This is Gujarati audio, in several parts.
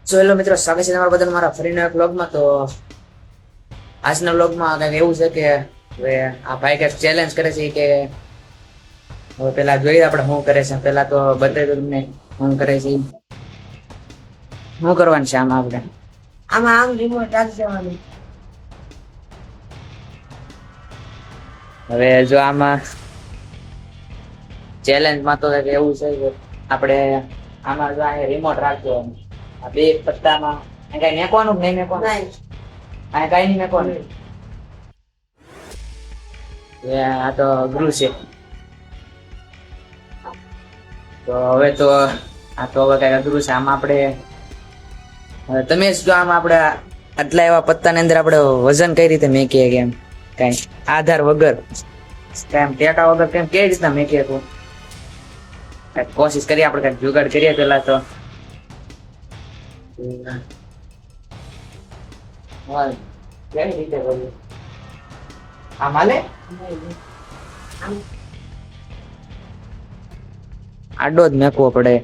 સો હેલો મિત્રો, સ્વાગત છે તમારા બધાનું મારા ફરીના એક વ્લોગમાં. તો આજના વ્લોગમાં કંઈક એવું છે કે હવે આ ભાઈ કંઈક ચેલેન્જ કરે છે કે હવે પેલા જોઈએ આપણે શું કરે છે. પેલા તો બતાવી દો તમને શું કરે છે. શું કરવાનું છે આમાં આપણે? આમાં આમ રિમોટ રાખી દેવાનું. હવે જો આમાં ચેલેન્જમાં તો કંઈક એવું છે કે આપણે આમાં જો અહીંયા રિમોટ રાખજો, આ બે પત્તામાં કઈ મેકવાનું નહીં મેકવાનું, અહીંયા કઈ નહીં મેકવાનું. આ તો અઘરું છે. તો હવે તો આ તો હવે કઈ અઘરું છે. આમાં આપણે તમે જ જો આમાં આપણે આટલા એવા પત્તાની અંદર આપણે વજન કઈ રીતે મેકીએ કેમ કઈ આધાર વગર કેમ ટેકા વગર કેમ કેવી રીતના મેકીએ? તો કઈક કોશિશ કરીએ આપણે, કઈક જુગાડ કરીએ પેલા તો. કેવી રીતે કરીએ આમ હાલે? આડો જ મેકવો પડે.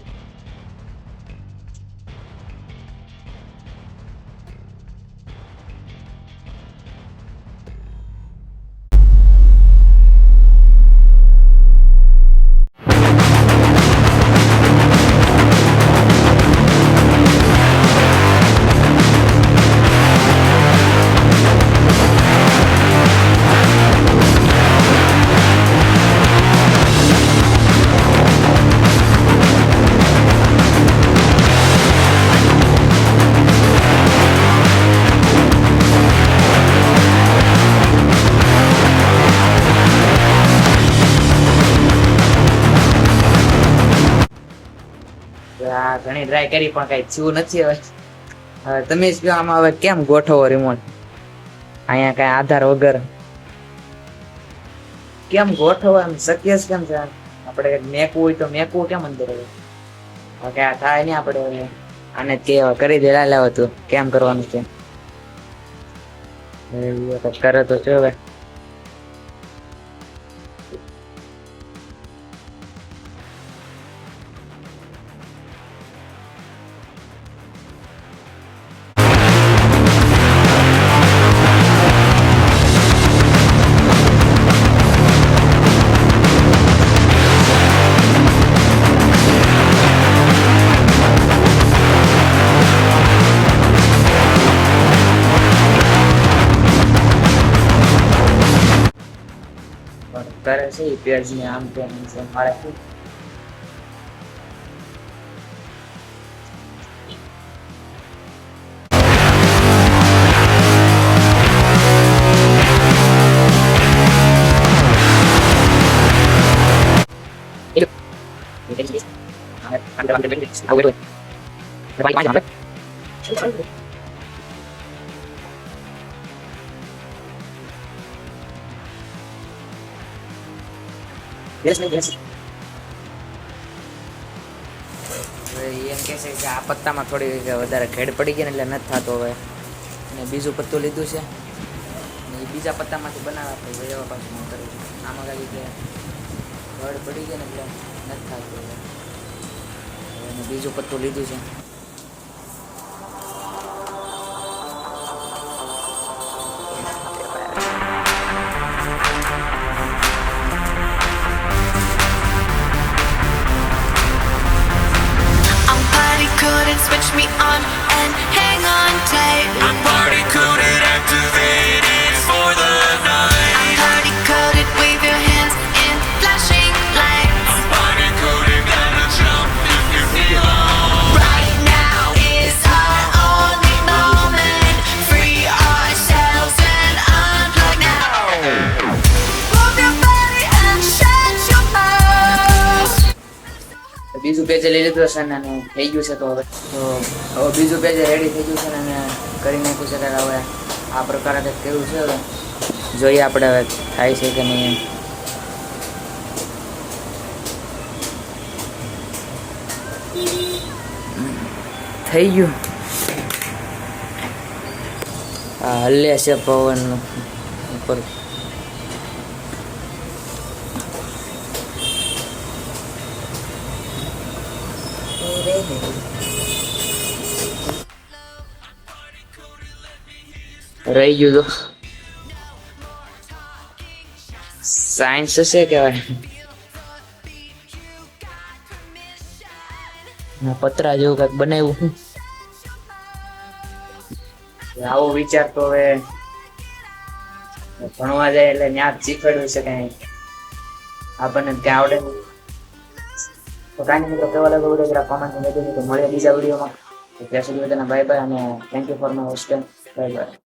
ઘણી ટ્રાય કરી પણ કઈ થયું નથી. હવે તમે જ કહો આમાં હવે કેમ ગોઠવો રિમોટ? અહીંયા કઈ આધાર વગર કેમ ગોઠવો? એમ શક્ય જ કેમ છે? આપણે કઈક મેકવું હોય તો મેકવું કેમ અંદર? હવે કઈ આ થાય નહીં. આપણે આને કે કરી દે લાવ તું કેમ કરવાનું છે કરે તો છે. હવે કરે છે એ પેજ ને આમ તેમ છે મારે એમ કે છે કે આ પત્તામાં થોડી વધારે ખેડ પડી ગઈ ને એટલે નથી થતો. હવે અને બીજું પત્તું લીધું છે ને એ બીજા પત્તામાંથી બનાવવા પછી એવા પાછું હું કરું છું. આમાં કાંઈ કે ખડ પડી ગઈ ને એટલે નથી થતું. અને બીજું પત્તું લીધું છે. Couldn't switch me on and hang on tight. My party coded, activated for the night. I'm party coded, wave your hands in flashing lights. I'm party coded, gotta jump if you feel right now is our only moment. Free ourselves and unplug now. Move your body and shut your mouth. બીજું પેજ લઈ લીધું છે ને થઈ ગયું છે. તો હવે બીજું પેજ રેડી થઈ ગયું છે ને અને કરી નાખ્યું છે. કે હવે આ પ્રકારે કંઈક કેવું છે. હવે જોઈએ આપણે હવે થાય છે કે નહીં. થઈ ગયું. આ હલે છે પવન ઉપર. રહી ગયું તો સાયન્સ હશે કહેવાય. પતરા જેવું કઈક બનાવ્યું. આવો વિચાર તો હવે ભણવા જાય એટલે ત્યાં જ શીખવાડ્યું છે કઈ આપણને ત્યાં આવડે નહીં. તો કાંઈ નહીં, તો કેવા લાગે વિડીયો જરા કોમેન્ટ માં લખી દો. મળીએ બીજા વિડીયોમાં. ત્યાં સુધી બધાને બાય બાય અને thank you for my hostel. Bye bye.